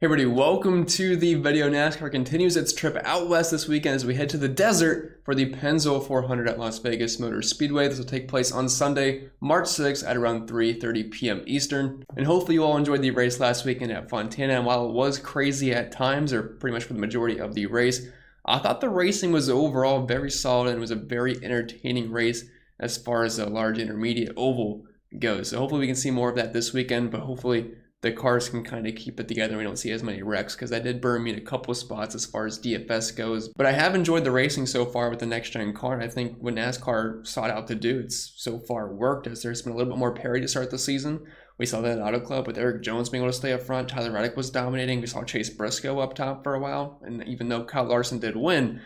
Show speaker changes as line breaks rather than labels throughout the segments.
Hey everybody, welcome to the video. NASCAR continues its trip out west this weekend as we head to the desert for the Pennzoil 400 at Las Vegas Motor Speedway. This will take place on Sunday, March 6th at around 3:30 p.m. Eastern. And hopefully you all enjoyed the race last weekend at Fontana. And while it was crazy at times, or pretty much for the majority of the race, I thought the racing was overall very solid and was a very entertaining race as far as a large intermediate oval goes. So hopefully we can see more of that this weekend, but hopefully the cars can kind of keep it together. We don't see as many wrecks because that did burn me in a couple of spots as far as DFS goes. But I have enjoyed the racing so far with the next gen car. And I think what NASCAR sought out to do, it's so far worked, as there's been a little bit more parity to start the season. We saw that at Auto Club with Eric Jones being able to stay up front. Tyler Reddick was dominating. We saw Chase Briscoe up top for a while. And even though Kyle Larson did win,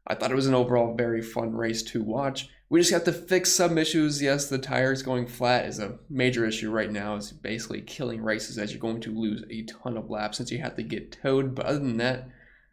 I thought it was an overall very fun race to watch. We just have to fix some issues. Yes, the tires going flat is a major issue right now. It's basically killing races as you're going to lose a ton of laps since you have to get towed. But other than that,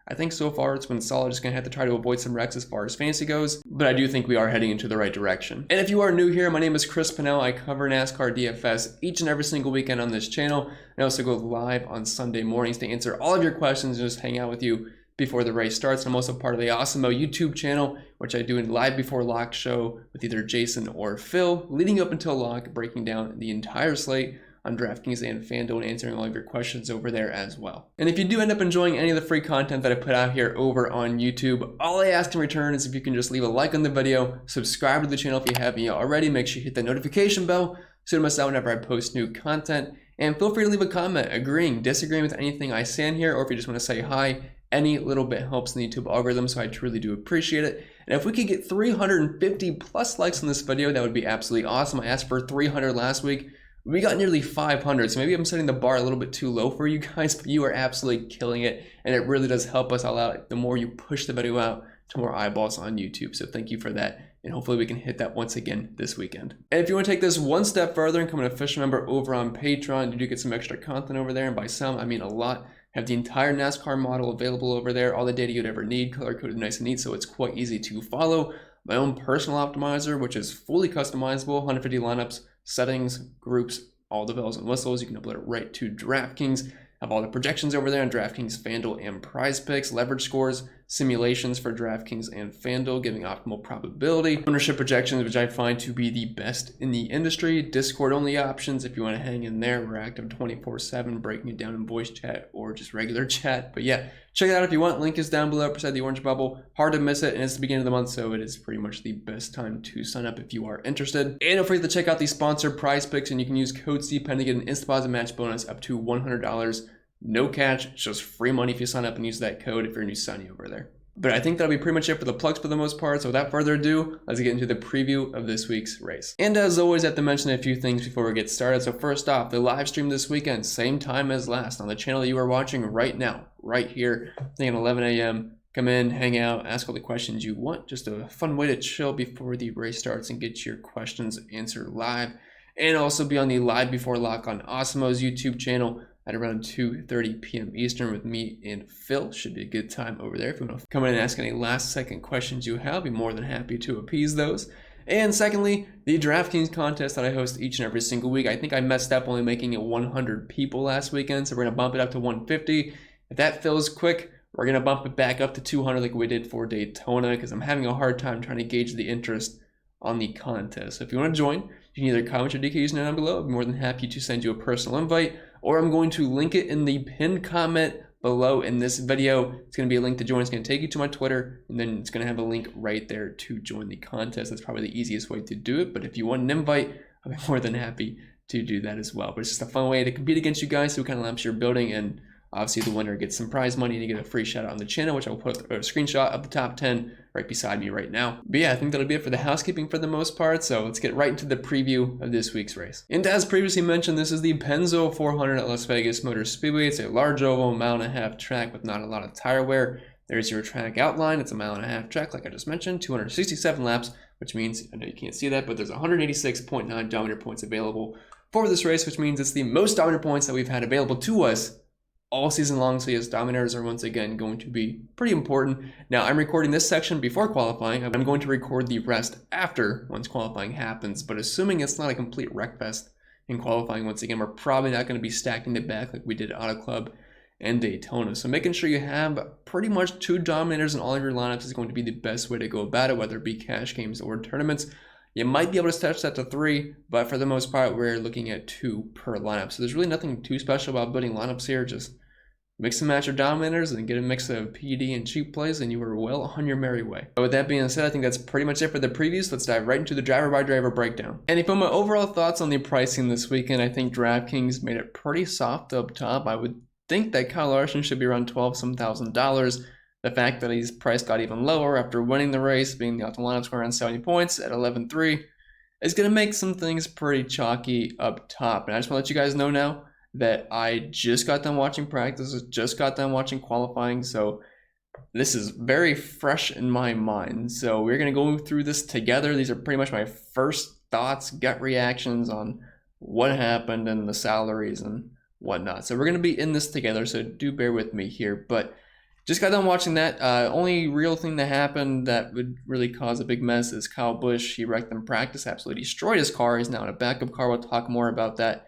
I think so far it's been solid. Just going to have to try to avoid some wrecks as far as fantasy goes. But I do think we are heading into the right direction. And if you are new here, my name is Chris Pennell. I cover NASCAR DFS each and every single weekend on this channel. I also go live on Sunday mornings to answer all of your questions and just hang out with you before the race starts. I'm also part of the Awesemo YouTube channel, which I do a live before lock show with either Jason or Phil, leading up until lock, breaking down the entire slate on DraftKings and FanDuel and answering all of your questions over there as well. And if you do end up enjoying any of the free content that I put out here over on YouTube, all I ask in return is if you can just leave a like on the video, subscribe to the channel if you haven't yet already, make sure you hit that notification bell so you don't miss out whenever I post new content. And feel free to leave a comment agreeing, disagreeing with anything I say in here, or if you just want to say hi. Any little bit helps in the YouTube algorithm, so I truly do appreciate it. And if we could get 350 plus likes on this video, that would be absolutely awesome. I asked for 300 last week. We got nearly 500, so maybe I'm setting the bar a little bit too low for you guys, but you are absolutely killing it, and it really does help us all out the more you push the video out to more eyeballs on YouTube. So thank you for that, and hopefully we can hit that once again this weekend. And if you want to take this one step further and become an official member over on Patreon, you do get some extra content over there, and by some, I mean a lot. Have the entire NASCAR model available over there, all the data you'd ever need, color-coded nice and neat, so it's quite easy to follow. My own personal optimizer, which is fully customizable, 150 lineups, settings, groups, all the bells and whistles. You can upload it right to DraftKings. Have all the projections over there on DraftKings, FanDuel, and Prize Picks, leverage scores, simulations for DraftKings and FanDuel, giving optimal probability, ownership projections, which I find to be the best in the industry, Discord only options. If you want to hang in there, we're active 24/7, breaking it down in voice chat or just regular chat. But yeah, check it out if you want. Link is down below beside the orange bubble. Hard to miss it, and it's the beginning of the month, so it is pretty much the best time to sign up if you are interested. And don't forget to check out the sponsored Prize Picks, and you can use code CPEN to get an instant deposit match bonus up to $100. No catch, it's just free money if you sign up and use that code if you're a new signee over there. But I think that'll be pretty much it for the plugs for the most part. So without further ado, let's get into the preview of this week's race. And as always, I have to mention a few things before we get started. So first off, the live stream this weekend, same time as last on the channel that you are watching right now, right here, I think at 11 a.m. Come in, hang out, ask all the questions you want. Just a fun way to chill before the race starts and get your questions answered live. And also be on the live before lock on Awesemo's YouTube channel at around 2:30 p.m. Eastern with me and Phil. Should be a good time over there. If you want to come in and ask any last second questions you have, I'll be more than happy to appease those. And secondly, the DraftKings contest that I host each and every single week. I think I messed up only making it 100 people last weekend, so we're going to bump it up to 150. If that feels quick, we're going to bump it back up to 200 like we did for Daytona, because I'm having a hard time trying to gauge the interest on the contest. So if you want to join, you can either comment your DK username down below. I'd be more than happy to send you a personal invite, or I'm going to link it in the pinned comment below in this video. It's going to be a link to join. It's going to take you to my Twitter, and then it's going to have a link right there to join the contest. That's probably the easiest way to do it, but if you want an invite, I'll be more than happy to do that as well. But it's just a fun way to compete against you guys, see what kind of laps you're building, and obviously the winner gets some prize money and you get a free shout out on the channel, which I'll put a screenshot of the top 10 right beside me right now. But yeah, I think that'll be it for the housekeeping for the most part. So let's get right into the preview of this week's race. And as previously mentioned, this is the Pennzoil 400 at Las Vegas Motor Speedway. It's a large oval, 1.5 mile track with not a lot of tire wear. There's your track outline. It's a 1.5 mile track, like I just mentioned, 267 laps, which means, I know you can't see that, but there's 186.9 dominator points available for this race, which means it's the most dominator points that we've had available to us all season long. So yes, dominators are once again going to be pretty important. Now I'm recording this section before qualifying. I'm going to record the rest after once qualifying happens, but assuming it's not a complete wreck fest in qualifying, once again, we're probably not going to be stacking it back like we did at Auto Club and Daytona. So making sure you have pretty much 2 dominators in all of your lineups is going to be the best way to go about it, whether it be cash games or tournaments. You might be able to stretch that to 3, but for the most part, we're looking at 2 per lineup. So there's really nothing too special about building lineups here. Just mix and match your dominators and get a mix of PD and cheap plays, and you are well on your merry way. But with that being said, I think that's pretty much it for the previews. Let's dive right into the driver by driver breakdown. And if my overall thoughts on the pricing this weekend, I think DraftKings made it pretty soft up top. I would think that Kyle Larson should be around $12,000. The fact that his price got even lower after winning the race, being the optimal lineup score around 70 points at 11.3, is going to make some things pretty chalky up top. And I just want to let you guys know now that I just got done watching practices, just got done watching qualifying, so this is very fresh in my mind. So we're going to go through this together. These are pretty much my first thoughts, gut reactions on what happened and the salaries and whatnot. So we're going to be in this together, so do bear with me here. But just got done watching that. Only real thing that happened that would really cause a big mess is Kyle Busch. He wrecked in practice, absolutely destroyed his car. He's now in a backup car. We'll talk more about that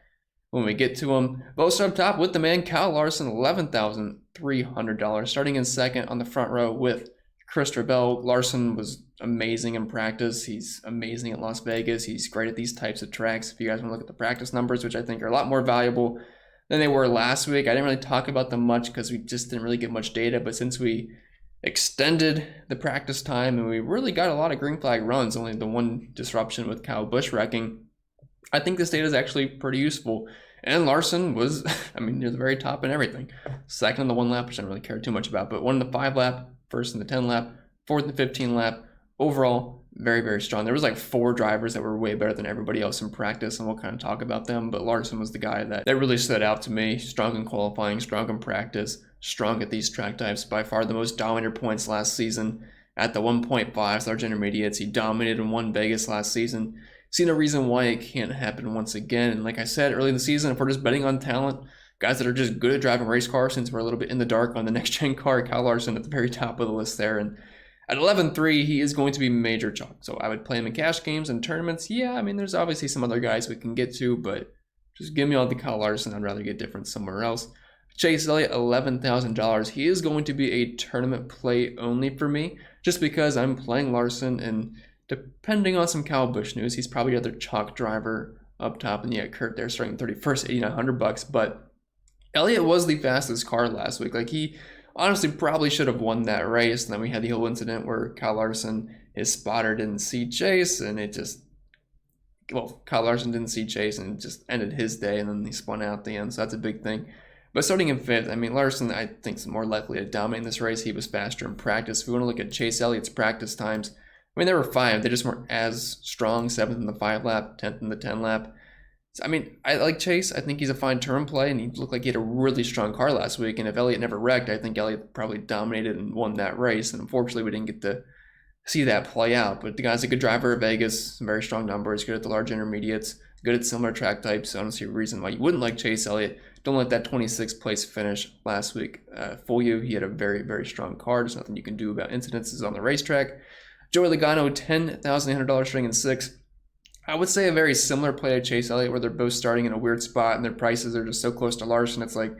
when we get to him. But we'll start up top with the man, Kyle Larson, $11,300. Starting in second on the front row with Christopher Bell. Larson was amazing in practice. He's amazing at Las Vegas. He's great at these types of tracks. If you guys want to look at the practice numbers, which I think are a lot more valuable than they were last week. I didn't really talk about them much because we just didn't really get much data. But since we extended the practice time and we really got a lot of green flag runs, only the one disruption with Kyle Busch wrecking, I think this data is actually pretty useful. And Larson was, I mean, near the very top in everything. Second in the 1 lap, which I don't really care too much about, but 1 in the 5 lap, 1st in the 10 lap, 4th in the 15 lap. Overall, very, very strong. There was like 4 drivers that were way better than everybody else in practice, and we'll kind of talk about them. But Larson was the guy that really stood out to me. Strong in qualifying, strong in practice, strong at these track types. By far the most dominated points last season at the 1.5 large intermediates. He dominated and won Vegas last season. See no reason why it can't happen once again. And like I said early in the season, if we're just betting on talent, guys that are just good at driving race cars, since we're a little bit in the dark on the next gen car, Kyle Larson at the very top of the list there. And at 11.3, he is going to be major chalk. So I would play him in cash games and tournaments. Yeah, I mean, there's obviously some other guys we can get to, but just give me all the Kyle Larson. I'd rather get different somewhere else. Chase Elliott, $11,000. He is going to be a tournament play only for me, just because I'm playing Larson, and depending on some Kyle Busch news, he's probably the other chalk driver up top. And yeah, Kurt there starting 31st, $8,900. But Elliott was the fastest car last week. Like, he honestly probably should have won that race. And then we had the whole incident where Kyle Larson, his spotter didn't see Chase, and it just, well, Kyle Larson didn't see Chase, and it just ended his day, and then he spun out at the end. So that's a big thing. But starting in 5th, I mean, Larson, I think, is more likely to dominate this race. He was faster in practice. If we want to look at Chase Elliott's practice times, I mean, there were 5. They just weren't as strong. 7th in the 5 lap, 10th in the 10 lap. So, I mean, I like Chase. I think he's a fine turn play, and he looked like he had a really strong car last week. And if Elliott never wrecked, I think Elliott probably dominated and won that race. And unfortunately, we didn't get to see that play out. But the guy's a good driver at Vegas, very strong numbers, good at the large intermediates, good at similar track types. So I don't see a reason why you wouldn't like Chase Elliott. Don't let that 26th place finish last week fool you. He had a very, very strong car. There's nothing you can do about incidences on the racetrack. Joey Logano, $10,800 starting in 6th. I would say a very similar play to Chase Elliott, where they're both starting in a weird spot and their prices are just so close to Larson. It's like,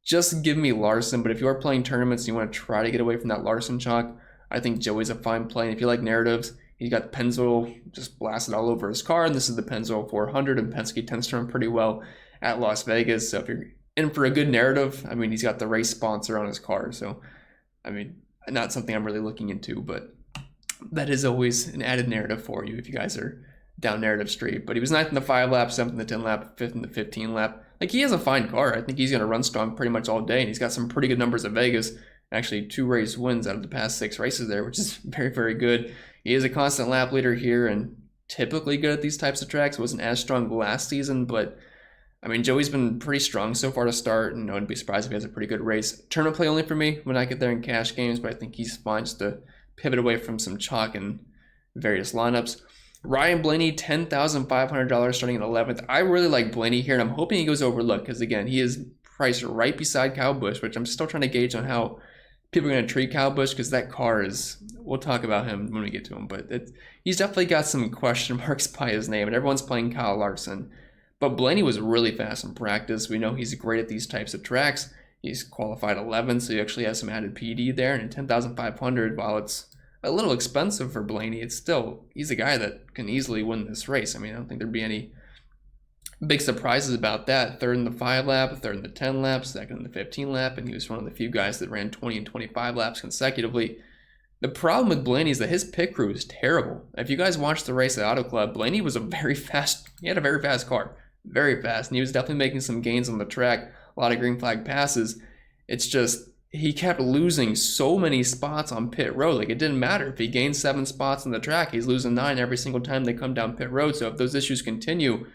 just give me Larson. But if you are playing tournaments and you want to try to get away from that Larson chalk, I think Joey's a fine play. And if you like narratives, he got Pennzoil just blasted all over his car, and this is the Pennzoil 400, and Penske tends to run pretty well at Las Vegas. So if you're in for a good narrative, I mean, he's got the race sponsor on his car. So, I mean, not something I'm really looking into, but that is always an added narrative for you if you guys are down narrative street. But he was 9th in the 5 lap, 7th in the 10 lap, 5th in the 15 lap. Like, he has a fine car. I think he's going to run strong pretty much all day, and he's got some pretty good numbers at Vegas. Actually, 2 race wins out of the past 6 races there, which is very, very good. He is a constant lap leader here and typically good at these types of tracks. Wasn't as strong last season, but I mean, Joey's been pretty strong so far to start, and I wouldn't be surprised if he has a pretty good race. Tournament play only for me when I get there in cash games, but I think he's fine just to pivot away from some chalk and various lineups. Ryan Blaney, $10,500 starting at 11th. I really like Blaney here, and I'm hoping he goes overlooked because, again, he is priced right beside Kyle Busch, which I'm still trying to gauge on how people are going to treat Kyle Busch, because that car is, we'll talk about him when we get to him, but he's definitely got some question marks by his name, and everyone's playing Kyle Larson. But Blaney was really fast in practice. We know he's great at these types of tracks. He's qualified 11, so he actually has some added PD there. And at 10,500, while it's a little expensive for Blaney, he's a guy that can easily win this race. I mean, I don't think there'd be any big surprises about that. Third in the 5 lap, third in the 10 lap, second in the 15 lap, and he was one of the few guys that ran 20 and 25 laps consecutively. The problem with Blaney is that his pit crew is terrible. If you guys watched the race at Auto Club, Blaney was he had a very fast car, very fast, and he was definitely making some gains on the track, a lot of green flag passes. It's just, he kept losing so many spots on pit road. Like, it didn't matter. If he gained 7 spots on the track, he's losing 9 every single time they come down pit road. So if those issues continue,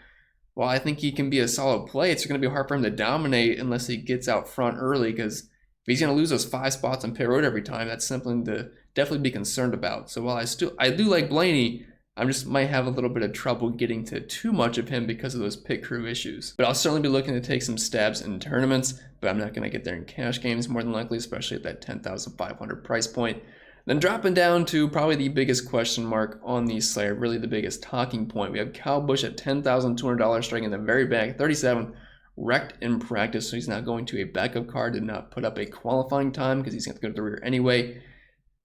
well, I think he can be a solid play. It's going to be hard for him to dominate unless he gets out front early, because if he's going to lose those 5 spots on pit road every time, that's something to definitely be concerned about. So while I do like Blaney, I just might have a little bit of trouble getting to too much of him because of those pit crew issues. But I'll certainly be looking to take some stabs in tournaments, but I'm not going to get there in cash games more than likely, especially at that 10,500 price point. Then dropping down to probably the biggest question mark on the slate, really the biggest talking point. We have Kyle Busch at $10,200, starting in the very back, 37, wrecked in practice, so he's not going to a backup car, did not put up a qualifying time because he's going to go to the rear anyway.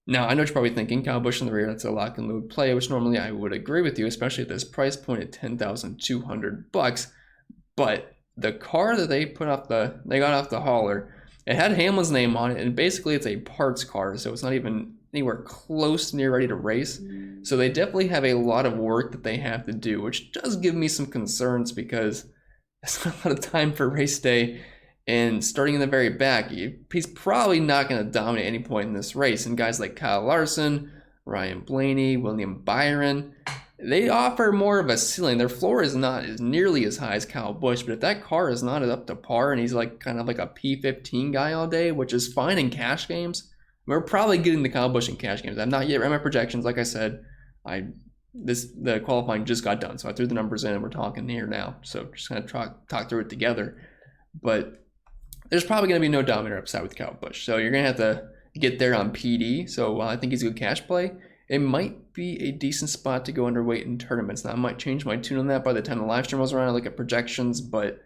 Now, I know what you're probably thinking, Kyle Busch in the rear, that's a lock and load play, which normally I would agree with you, especially at this price point at $10,200. But the car that they got off the hauler, it had Hamlin's name on it, and basically it's a parts car, so it's not even anywhere close near ready to race. So they definitely have a lot of work that they have to do, which does give me some concerns because it's not a lot of time for race day. And starting in the very back, he's probably not going to dominate any point in this race. And guys like Kyle Larson, Ryan Blaney, William Byron, they offer more of a ceiling. Their floor is not as nearly as high as Kyle Busch, but if that car is not up to par and he's like kind of like a P15 guy all day, which is fine in cash games, we're probably getting the Kyle Busch in cash games. I've not yet read my projections. Like I said, the qualifying just got done, so I threw the numbers in and we're talking here now. So just kind of talk through it together. But there's probably going to be no dominator upside with Kyle Busch. So you're going to have to get there on PD. So while I think he's a good cash play, it might be a decent spot to go underweight in tournaments. Now, I might change my tune on that by the time the live stream rolls around. I look at projections, but I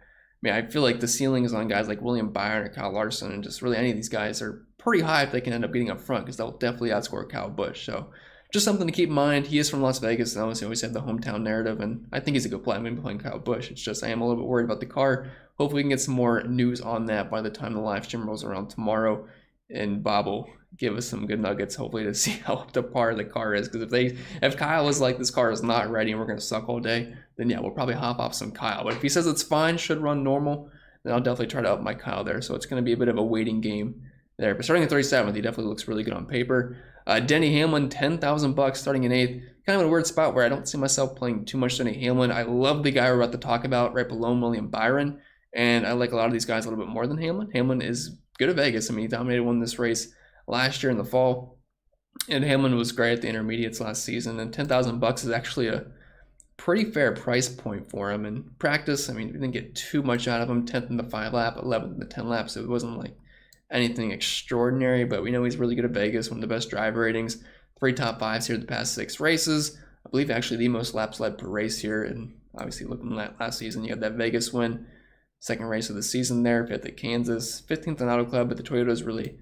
mean, I feel like the ceiling is on guys like William Byron or Kyle Larson, and just really any of these guys are pretty high if they can end up getting up front, because they'll definitely outscore Kyle Busch. So just something to keep in mind. He is from Las Vegas, and obviously always have the hometown narrative, and I think he's a good play. I'm going to be playing Kyle Busch. It's just I am a little bit worried about the car. Hopefully we can get some more news on that by the time the live stream rolls around tomorrow, and Bob will give us some good nuggets, hopefully, to see how up to par the car is. Because if Kyle is like, this car is not ready and we're going to suck all day, then yeah, we'll probably hop off some Kyle. But if he says it's fine, should run normal, then I'll definitely try to up my Kyle there. So it's going to be a bit of a waiting game there. But starting at 37th, he definitely looks really good on paper. Denny Hamlin, $10,000, starting in 8th. Kind of in a weird spot where I don't see myself playing too much Denny Hamlin. I love the guy we're about to talk about right below William Byron. And I like a lot of these guys a little bit more than Hamlin. Hamlin is good at Vegas. I mean, he dominated one this race last year in the fall. And Hamlin was great at the intermediates last season. And $10,000 is actually a pretty fair price point for him. In practice, I mean, we didn't get too much out of him. 10th in the 5 lap, 11th in the 10 lap. So it wasn't like anything extraordinary. But we know he's really good at Vegas, one of the best driver ratings. 3 top 5s here the past 6 races. I believe actually the most laps led per race here. And obviously looking at last season, you had that Vegas win. Second race of the season there, 5th at Kansas, 15th in Auto Club, but the Toyotas really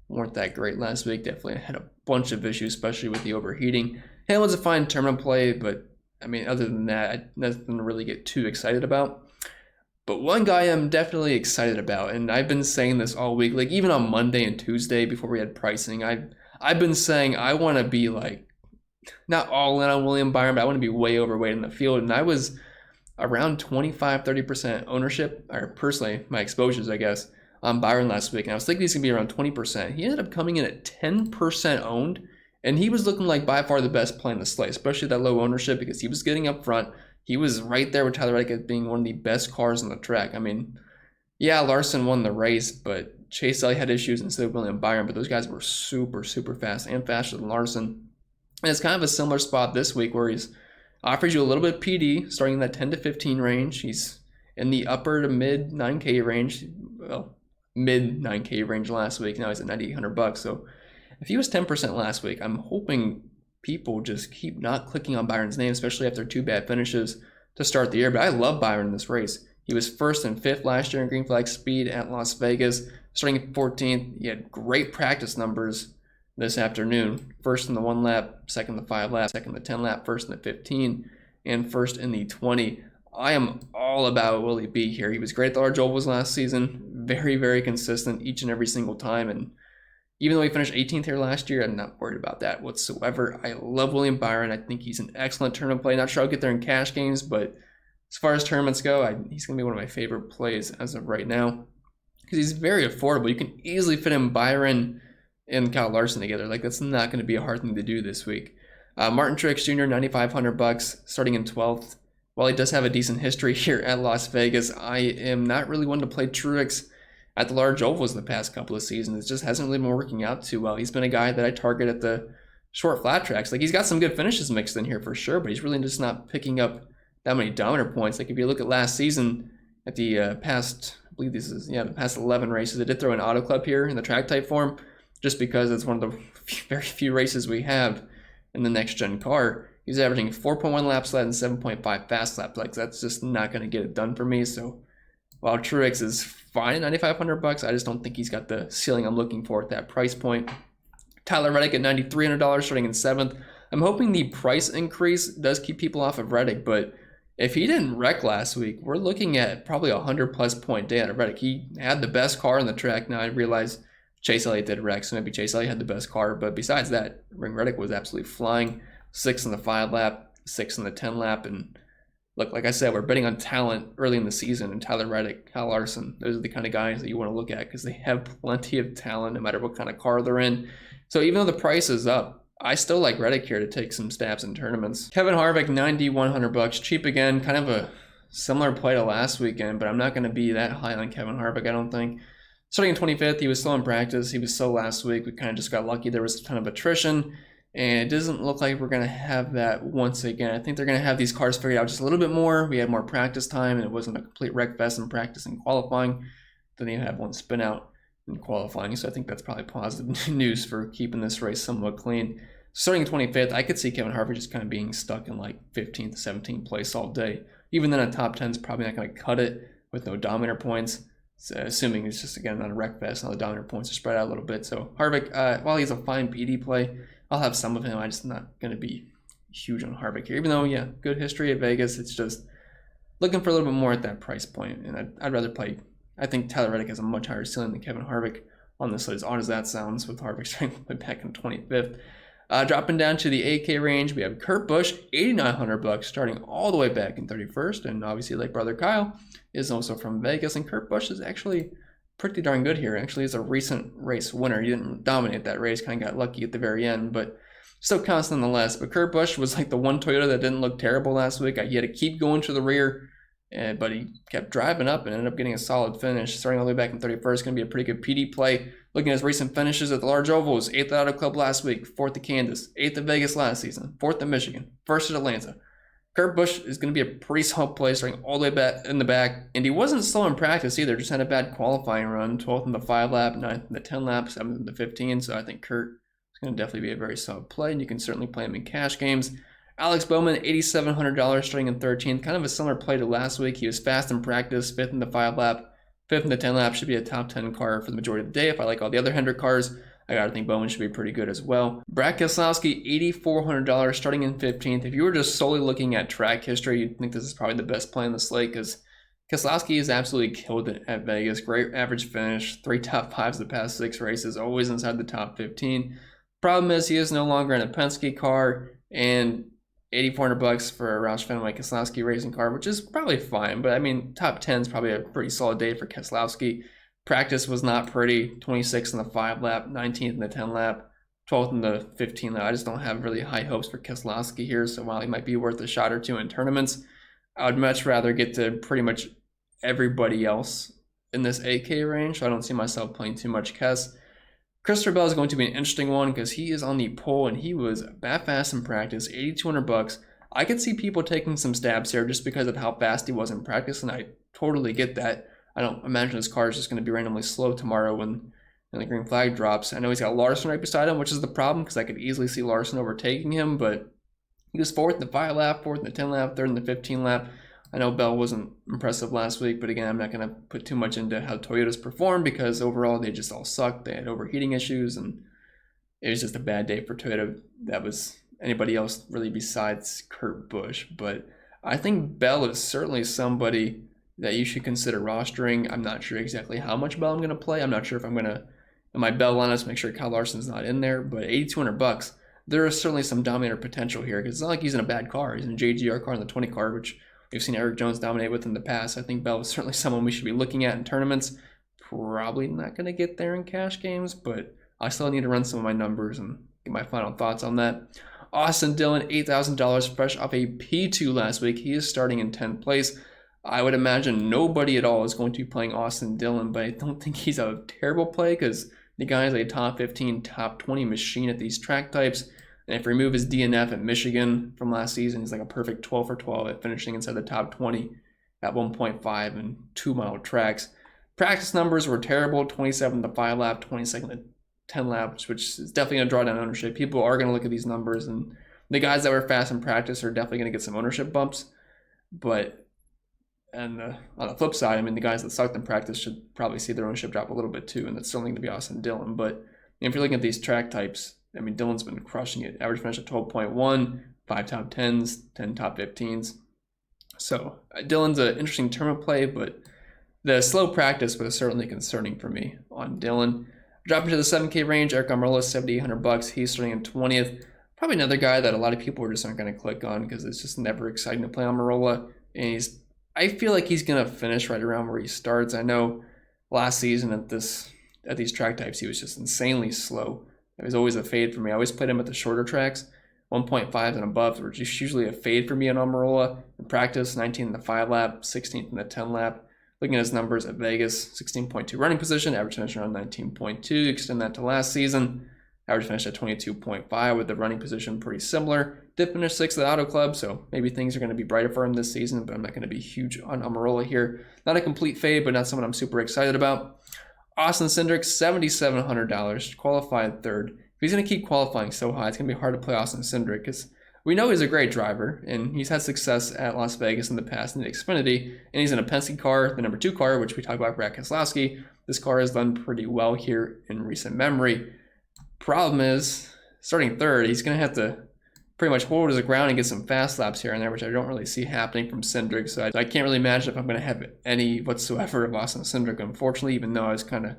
weren't that great last week. Definitely had a bunch of issues, especially with the overheating. Hamlin's a fine tournament play, but I mean, other than that, nothing to really get too excited about. But one guy I'm definitely excited about, and I've been saying this all week, like even on Monday and Tuesday before we had pricing, I've been saying I want to be like, not all in on William Byron, but I want to be way overweight in the field, and I was around 25-30% ownership, or personally, my exposures, I guess, on Byron last week. And I was thinking he's going to be around 20%. He ended up coming in at 10% owned, and he was looking like by far the best play in the slate, especially that low ownership, because he was getting up front. He was right there with Tyler Reddick being one of the best cars on the track. I mean, yeah, Larson won the race, but Chase Elliott had issues instead of William Byron, but those guys were super, super fast and faster than Larson. And it's kind of a similar spot this week where he's offers you a little bit of PD, starting in that 10 to 15 range. He's in the upper to mid 9K range. Well, mid 9K range last week. Now he's at $9,800. So if he was 10% last week, I'm hoping people just keep not clicking on Byron's name, especially after 2 bad finishes to start the year. But I love Byron in this race. He was 1st and 5th last year in green flag speed at Las Vegas. Starting at 14th, he had great practice numbers this afternoon. 1st in the 1 lap, 2nd in the 5 lap, 2nd in the 10 lap, 1st in the 15, and 1st in the 20. I am all about Willie B here. He was great at the large ovals last season. Very, very consistent each and every single time. And even though he finished 18th here last year, I'm not worried about that whatsoever. I love William Byron. I think he's an excellent tournament play. Not sure I'll get there in cash games, but as far as tournaments go, he's going to be one of my favorite plays as of right now because he's very affordable. You can easily fit in Byron and Kyle Larson together. Like, that's not going to be a hard thing to do this week. Martin Truex Jr., $9,500, starting in 12th. While he does have a decent history here at Las Vegas, I am not really one to play Truex at the large ovals the past couple of seasons. It just hasn't really been working out too well. He's been a guy that I target at the short flat tracks. Like, he's got some good finishes mixed in here for sure, but he's really just not picking up that many dominant points. Like, if you look at last season at the past, I believe this is, the past 11 races, I did throw an auto club here in the track type form just because it's one of the very few races we have in the next gen car. He's averaging 4.1 laps led and 7.5 fast laps. Like, that's just not going to get it done for me. So while Truex is fine at $9,500, I just don't think he's got the ceiling I'm looking for at that price point. Tyler Reddick at $9,300, starting in 7th. I'm hoping the price increase does keep people off of Reddick, but if he didn't wreck last week, we're looking at probably a 100-plus point day out of Reddick. He had the best car on the track. Now I realize Chase Elliott did wreck, so maybe Chase Elliott had the best car, but besides that, Reddick was absolutely flying. 6th in the 5 lap, 6th in the 10 lap, and look, like I said, we're betting on talent early in the season, and Tyler Reddick, Kyle Larson, those are the kind of guys that you want to look at because they have plenty of talent no matter what kind of car they're in. So even though the price is up, I still like Reddick here to take some stabs in tournaments. Kevin Harvick, $9,100, cheap again, kind of a similar play to last weekend, but I'm not going to be that high on Kevin Harvick, I don't think. Starting in 25th, he was slow in practice. He was slow last week. We kind of just got lucky. There was a ton of attrition. And it doesn't look like we're going to have that once again. I think they're going to have these cars figured out just a little bit more. We had more practice time, and it wasn't a complete wreck fest in practice and qualifying. Then you have one spin out in qualifying. So I think that's probably positive news for keeping this race somewhat clean. Starting in 25th, I could see Kevin Harvick just kind of being stuck in like 15th, 17th place all day. Even then, a top 10 is probably not going to cut it with no dominator points. So assuming it's just, again, not a wreck fest, and all the dominator points are spread out a little bit. So Harvick, while he's a fine PD play, I'll have some of him. I'm just not going to be huge on Harvick here. Even though, yeah, good history at Vegas, it's just looking for a little bit more at that price point. And I'd rather play, I think Tyler Reddick has a much higher ceiling than Kevin Harvick on this list, as odd as that sounds, with Harvick starting back in 25th. Dropping down to the 8K range, we have Kurt Busch, $8,900, starting all the way back in 31st. And obviously, like brother Kyle, is also from Vegas. And Kurt Busch is actually pretty darn good here. Actually, he's a recent race winner. He didn't dominate that race, kind of got lucky at the very end, but still counts nonetheless. But Kurt Busch was like the one Toyota that didn't look terrible last week. He had to keep going to the rear, but he kept driving up and ended up getting a solid finish. Starting all the way back in 31st, going to be a pretty good PD play. Looking at his recent finishes at the large ovals, 8th at Auto Club last week, 4th at Kansas, 8th at Vegas last season, 4th at Michigan, 1st at Atlanta. Kurt Busch is going to be a pretty solid play, starting all the way back in the back. And he wasn't slow in practice either, just had a bad qualifying run. 12th in the 5 lap, 9th in the 10 lap, 7th in the 15. So I think Kurt is going to definitely be a very solid play, and you can certainly play him in cash games. Alex Bowman, $8,700, starting in 13th. Kind of a similar play to last week. He was fast in practice, 5th in the 5 lap, 5th in the 10 lap. Should be a top 10 car for the majority of the day. If I like all the other Hendrick cars, I gotta think Bowman should be pretty good as well. Brad Keselowski, $8,400, starting in 15th. If you were just solely looking at track history, you'd think this is probably the best play in the slate because Keselowski has absolutely killed it at Vegas. Great average finish, 3 top 5s the past 6 races, always inside the top 15. Problem is he is no longer in a Penske car, and $8,400 for a Roush Fenway Keselowski racing car, which is probably fine. But I mean, top 10 is probably a pretty solid day for Keselowski. Practice was not pretty. 26th in the 5 lap, 19th in the 10 lap, 12th in the 15 lap. I just don't have really high hopes for Keselowski here. So while he might be worth a shot or two in tournaments, I would much rather get to pretty much everybody else in this 8K range. So I don't see myself playing too much Kes. Christopher Bell is going to be an interesting one because he is on the pole and he was bat fast in practice, $8,200. I could see people taking some stabs here just because of how fast he was in practice, and I totally get that. I don't imagine his car is just going to be randomly slow tomorrow when the green flag drops. I know he's got Larson right beside him, which is the problem because I could easily see Larson overtaking him, but he was 4th in the 5 lap, 4th in the 10 lap, 3rd in the 15 lap. I know Bell wasn't impressive last week, but again, I'm not going to put too much into how Toyota's performed because overall they just all sucked. They had overheating issues, and it was just a bad day for Toyota. That was anybody else really besides Kurt Busch. But I think Bell is certainly somebody that you should consider rostering. I'm not sure exactly how much Bell I'm going to play. I'm not sure if I'm going to, in my Bell lineups, make sure Kyle Larson's not in there. But $8,200, there is certainly some dominator potential here because it's not like he's in a bad car. He's in a JGR car in the 20 car, which we've seen Eric Jones dominate with in the past. I think Bell is certainly someone we should be looking at in tournaments. Probably not going to get there in cash games, but I still need to run some of my numbers and get my final thoughts on that. Austin Dillon, $8,000, fresh off a P2 last week. He is starting in 10th place. I would imagine nobody at all is going to be playing Austin Dillon, but I don't think he's a terrible play because the guy is a top 15, top 20 machine at these track types. And if you remove his DNF at Michigan from last season, he's like a perfect 12 for 12 at finishing inside the top 20 at 1.5 and 2-mile tracks. Practice numbers were terrible, 27th to 5 lap, 22nd to 10 laps, which is definitely going to draw down ownership. People are going to look at these numbers, and the guys that were fast in practice are definitely going to get some ownership bumps. But on the flip side, I mean, the guys that sucked in practice should probably see their ownership drop a little bit too, and that's certainly going to be Austin Dillon. But if you're looking at these track types, I mean, Dillon's been crushing it. Average finish at 12.1, 5 top 10s, 10 top 15s. So Dillon's an interesting tournament play, but the slow practice was certainly concerning for me on Dillon. Dropping to the 7K range, Eric Almirola, $7,800. He's starting in 20th. Probably another guy that a lot of people just aren't going to click on because it's just never exciting to play Almirola. And I feel like he's going to finish right around where he starts. I know last season at these track types, he was just insanely slow. It was always a fade for me. I always played him at the shorter tracks. 1.5s and above were just usually a fade for me on Almirola. In practice, 19th in the 5 lap, 16th in the 10 lap. Looking at his numbers at Vegas, 16.2 running position, average finish around 19.2. Extend that to last season, average finish at 22.5 with the running position pretty similar. Did finish 6th at Auto Club, so maybe things are going to be brighter for him this season, but I'm not going to be huge on Almirola here. Not a complete fade, but not someone I'm super excited about. Austin Cindric, $7,700, qualified third. If he's going to keep qualifying so high, it's going to be hard to play Austin Cindric because we know he's a great driver, and he's had success at Las Vegas in the past in the Xfinity, and he's in a Penske car, the number 2 car, which we talked about, Brad Keselowski. This car has done pretty well here in recent memory. Problem is, starting third, he's going to have to pretty much hold his ground and get some fast laps here and there, which I don't really see happening from Cindric, so I can't really imagine if I'm going to have any whatsoever of Austin Cindric, unfortunately, even though I was kind of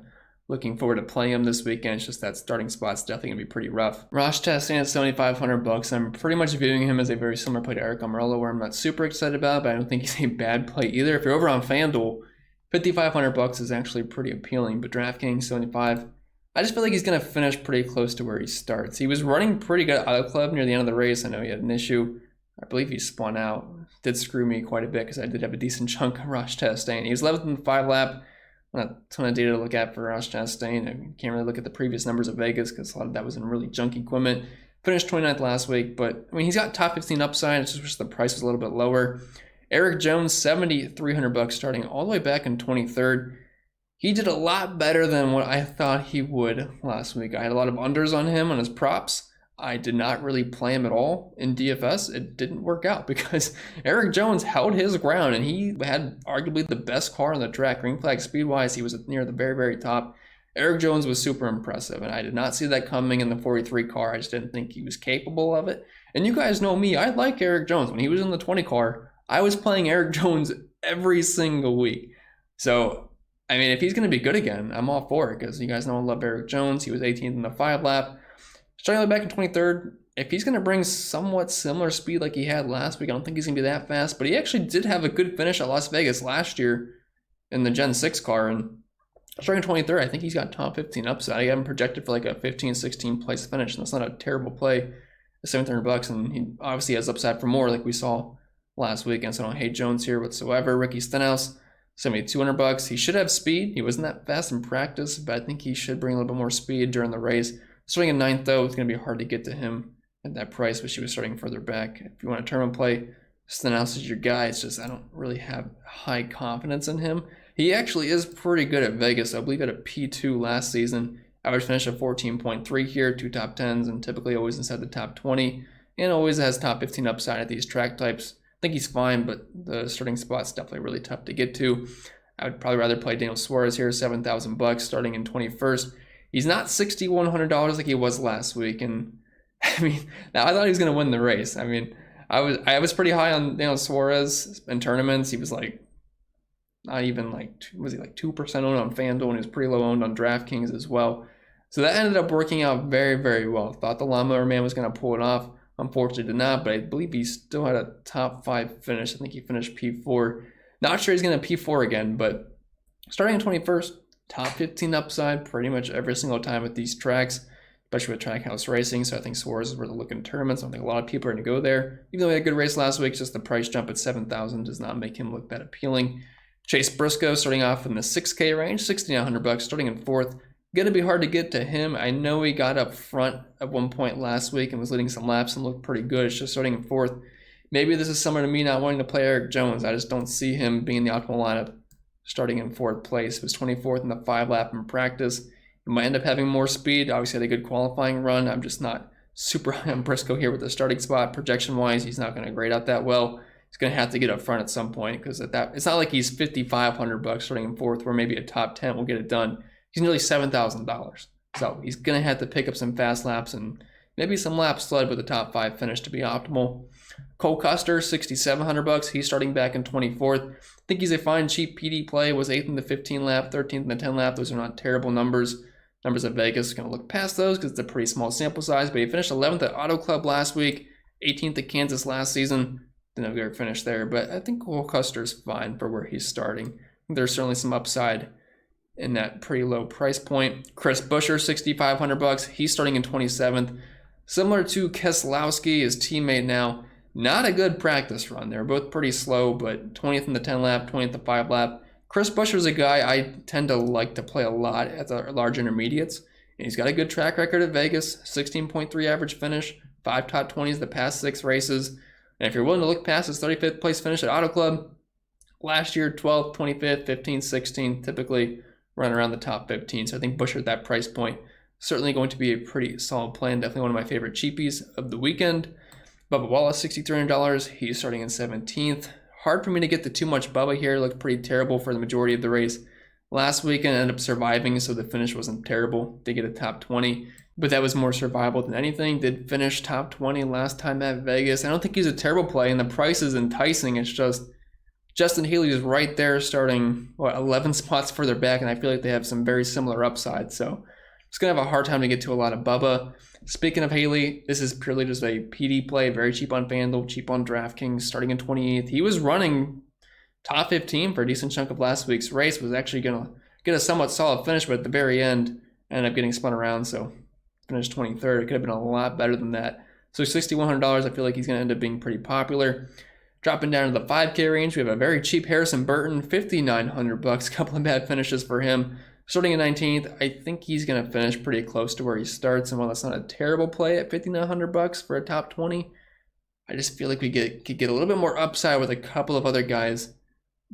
looking forward to playing him this weekend. It's just that starting spot's definitely going to be pretty rough. Ross Chastain at $7,500. I'm pretty much viewing him as a very similar play to Eric Almirola, where I'm not super excited about, but I don't think he's a bad play either. If you're over on FanDuel, $5,500 is actually pretty appealing, but DraftKings 75. I just feel like he's going to finish pretty close to where he starts. He was running pretty good at Auto Club near the end of the race. I know he had an issue. I believe he spun out. Did screw me quite a bit because I did have a decent chunk of Ross Chastain. He was 11th in the 5 lap. Not a ton of data to look at for Ross Chastain. I can't really look at the previous numbers of Vegas because a lot of that was in really junk equipment. Finished 29th last week, but I mean, he's got top 15 upside. It's just wish the price was a little bit lower. Eric Jones, $7,300 starting all the way back in 23rd. He did a lot better than what I thought he would last week. I had a lot of unders on him on his props. I did not really play him at all in DFS. It didn't work out because Eric Jones held his ground and he had arguably the best car on the track. Green flag speed-wise, he was near the very, very top. Eric Jones was super impressive, and I did not see that coming in the 43 car. I just didn't think he was capable of it. And you guys know me. I like Eric Jones. When he was in the 20 car, I was playing Eric Jones every single week. So, I mean, if he's going to be good again, I'm all for it because you guys know I love Eric Jones. He was 18th in the 5 lap. Starting back in 23rd, if he's going to bring somewhat similar speed like he had last week, I don't think he's going to be that fast. But he actually did have a good finish at Las Vegas last year in the Gen 6 car. And starting 23rd, I think he's got top 15 upside. I got him projected for like a 15, 16 place finish. And that's not a terrible play at $700. And he obviously has upside for more like we saw last weekend. So I don't hate Jones here whatsoever. Ricky Stenhouse, $7,200. He should have speed. He wasn't that fast in practice, but I think he should bring a little bit more speed during the race. Starting in 9th, though, it's going to be hard to get to him at that price, which he was starting further back. If you want to tournament play, Stenhouse is your guy. It's just I don't really have high confidence in him. He actually is pretty good at Vegas. I believe he had a P2 last season. Average finish of 14.3 here, 2 top 10s, and typically always inside the top 20, and always has top 15 upside at these track types. think he's fine, but the starting spot's definitely really tough to get to. I would probably rather play Daniel Suarez here, $7,000 starting in 21st. He's not $6,100 like he was last week, and I mean, now I thought he was going to win the race. I mean, I was pretty high on Daniel Suarez in tournaments. He was like not even like, was he like 2% owned on FanDuel, and he was pretty low owned on DraftKings as well. So that ended up working out very, very well. Thought the Lawnmower Man was going to pull it off. Unfortunately did not, but I believe he still had a top 5 finish. I think he finished P4. Not sure he's going to P4 again, but starting in 21st, top 15 upside pretty much every single time with these tracks, especially with Trackhouse Racing. So I think Suarez is worth a look in tournaments. I think a lot of people are going to go there. Even though he had a good race last week, just the price jump at $7,000 does not make him look that appealing. Chase Briscoe starting off in the 6K range, $6,900, starting in 4th. Going to be hard to get to him. I know he got up front at one point last week and was leading some laps and looked pretty good. It's just starting in 4th. Maybe this is similar to me not wanting to play Eric Jones. I just don't see him being the optimal lineup starting in 4th place. He was 24th in the 5-lap in practice. He might end up having more speed. Obviously had a good qualifying run. I'm just not super high on Briscoe here with the starting spot. Projection-wise, he's not going to grade out that well. He's going to have to get up front at some point because it's not like he's $5,500 starting in 4th where maybe a top 10 will get it done. He's nearly $7,000. So he's going to have to pick up some fast laps and maybe some laps sled with a top 5 finish to be optimal. Cole Custer, $6,700. He's starting back in 24th. I think he's a fine, cheap PD play. Was 8th in the 15 lap, 13th in the 10 lap. Those are not terrible numbers. Numbers at Vegas, going to look past those because it's a pretty small sample size. But he finished 11th at Auto Club last week, 18th at Kansas last season. Didn't have a good finish there. But I think Cole Custer's fine for where he's starting. There's certainly some upside in that pretty low price point. Chris Buescher, $6,500. He's starting in 27th. Similar to Keselowski, his teammate now. Not a good practice run. They're both pretty slow, but 20th in the 10 lap, 20th in the 5 lap. Chris Buescher's a guy I tend to like to play a lot at the large intermediates. And he's got a good track record at Vegas, 16.3 average finish, 5 top 20s the past 6 races. And if you're willing to look past his 35th place finish at Auto Club, last year 12th, 25th, 15th, 16th, typically run around the top 15. So I think Buescher at that price point, certainly going to be a pretty solid play and definitely one of my favorite cheapies of the weekend. Bubba Wallace, $6,300. He's starting in 17th. Hard for me to get to too much Bubba here. Looked pretty terrible for the majority of the race last weekend. Ended up surviving, so the finish wasn't terrible. Did get a top 20, but that was more survivable than anything. Did finish top 20 last time at Vegas. I don't think he's a terrible play, and the price is enticing. It's just Justin Haley is right there starting, 11 spots further back, and I feel like they have some very similar upside. So just going to have a hard time to get to a lot of Bubba. Speaking of Haley, this is purely just a PD play, very cheap on FanDuel, cheap on DraftKings, starting in 28th. He was running top 15 for a decent chunk of last week's race, was actually going to get a somewhat solid finish, but at the very end, ended up getting spun around, so finished 23rd. It could have been a lot better than that. So $6,100, I feel like he's going to end up being pretty popular. Dropping down to the 5K range, we have a very cheap Harrison Burton, $5,900. A couple of bad finishes for him. Starting in 19th, I think he's going to finish pretty close to where he starts. And while that's not a terrible play at $5,900 for a top 20, I just feel like we could get a little bit more upside with a couple of other guys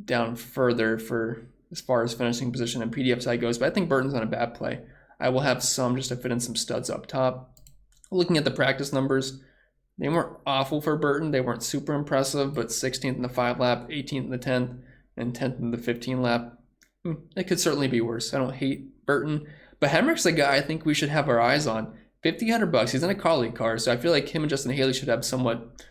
down further for as far as finishing position and PD upside goes. But I think Burton's not a bad play. I will have some just to fit in some studs up top. Looking at the practice numbers, they weren't awful for Burton. They weren't super impressive, but 16th in the 5 lap, 18th in the 10th, and 10th in the 15 lap. It could certainly be worse. I don't hate Burton, but Hemrick's a guy I think we should have our eyes on. $5,100. He's in a colleague car, so I feel like him and Justin Haley should have somewhat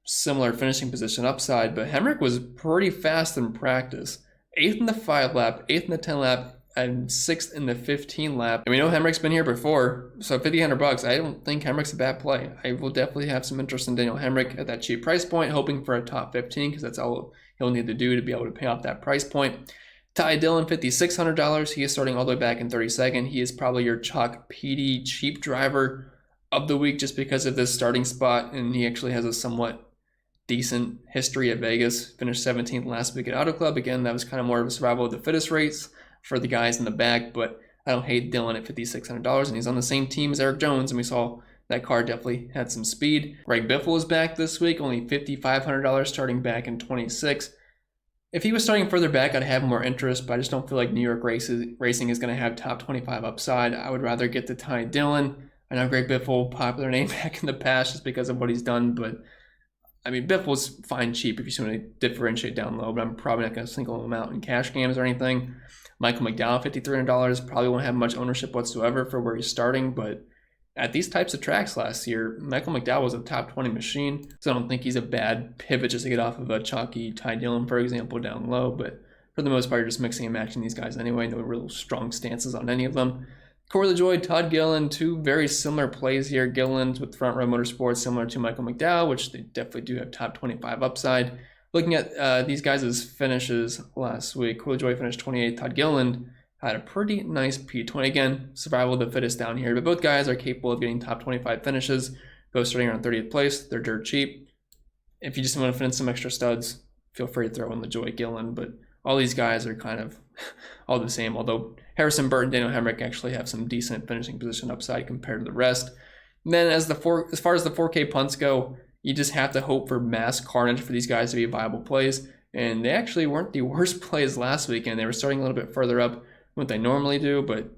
similar finishing position upside. But Hemrick was pretty fast in practice. 8th in the 5 lap, 8th in the 10 lap, and 6th in the 15 lap. And we know Hemrick's been here before, so $5,100. I don't think Hemrick's a bad play. I will definitely have some interest in Daniel Hemrick at that cheap price point, hoping for a top 15 because that's all he'll need to do to be able to pay off that price point. Ty Dillon, $5,600. He is starting all the way back in 32nd. He is probably your chalk PD cheap driver of the week just because of this starting spot, and he actually has a somewhat decent history at Vegas. Finished 17th last week at Auto Club. Again, that was kind of more of a survival of the fittest race for the guys in the back, but I don't hate Dillon at $5,600, and he's on the same team as Eric Jones, and we saw that car definitely had some speed. Greg Biffle is back this week, only $5,500 starting back in 26. If he was starting further back, I'd have more interest, but I just don't feel like New York Racing is going to have top 25 upside. I would rather get to Ty Dillon. I know Greg Biffle, popular name back in the past just because of what he's done, but I mean, Biff was fine cheap if you just want to differentiate down low, but I'm probably not going to single him out in cash games or anything. Michael McDowell, $5,300, probably won't have much ownership whatsoever for where he's starting, but at these types of tracks last year, Michael McDowell was a top 20 machine, so I don't think he's a bad pivot just to get off of a chalky Ty Dillon, for example, down low, but for the most part, you're just mixing and matching these guys anyway. No real strong stances on any of them. Corey LaJoie, Todd Gilliland, two very similar plays here. Gilliland with Front Row Motorsports, similar to Michael McDowell, which they definitely do have top 25 upside. Looking at these guys' finishes last week, Corey LaJoie finished 28th. Todd Gilliland had a pretty nice P20. Again, survival of the fittest down here, but both guys are capable of getting top 25 finishes. Both starting around 30th place. They're dirt cheap. If you just want to fit in some extra studs, feel free to throw in LaJoie, Gilliland, but all these guys are kind of all the same, although Harrison Burton, Daniel Hemrick actually have some decent finishing position upside compared to the rest. And then as far as the 4K punts go, you just have to hope for mass carnage for these guys to be viable plays. And they actually weren't the worst plays last weekend. They were starting a little bit further up than what they normally do, but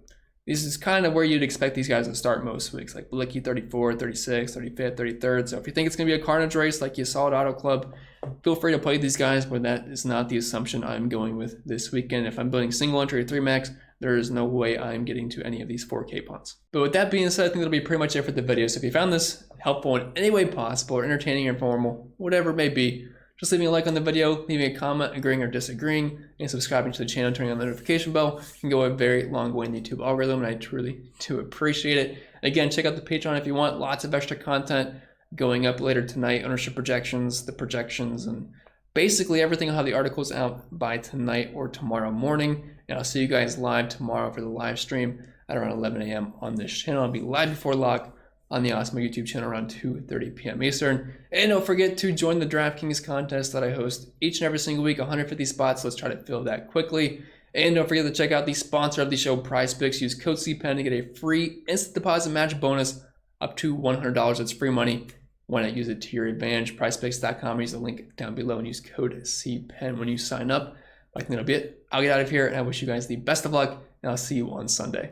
this is kind of where you'd expect these guys to start most weeks, like Blicky 34, 36, 35th, 33rd. So if you think it's going to be a carnage race like you saw at Auto Club, feel free to play these guys, but that is not the assumption I'm going with this weekend. If I'm building single entry or 3 max, there is no way I'm getting to any of these 4K punts. But with that being said, I think that'll be pretty much it for the video. So if you found this helpful in any way possible, or entertaining or informal, whatever it may be, just leaving a like on the video, leaving a comment, agreeing or disagreeing, and subscribing to the channel, turning on the notification bell can go a very long way in the YouTube algorithm, and I truly do appreciate it. And again, check out the Patreon if you want lots of extra content going up later tonight, ownership projections, the projections, and basically everything. I'll have the articles out by tonight or tomorrow morning, and I'll see you guys live tomorrow for the live stream at around 11 a.m. on this channel. I'll be live before lock on the Awesemo YouTube channel around 2:30 p.m. Eastern. And don't forget to join the DraftKings contest that I host each and every single week, 150 spots. Let's try to fill that quickly. And don't forget to check out the sponsor of the show, PrizePicks. Use code CPEN to get a free instant deposit match bonus up to $100. That's free money. Why not use it to your advantage? PrizePicks.com. Use the link down below and use code CPEN when you sign up. I think that'll be it. I'll get out of here, and I wish you guys the best of luck, and I'll see you on Sunday.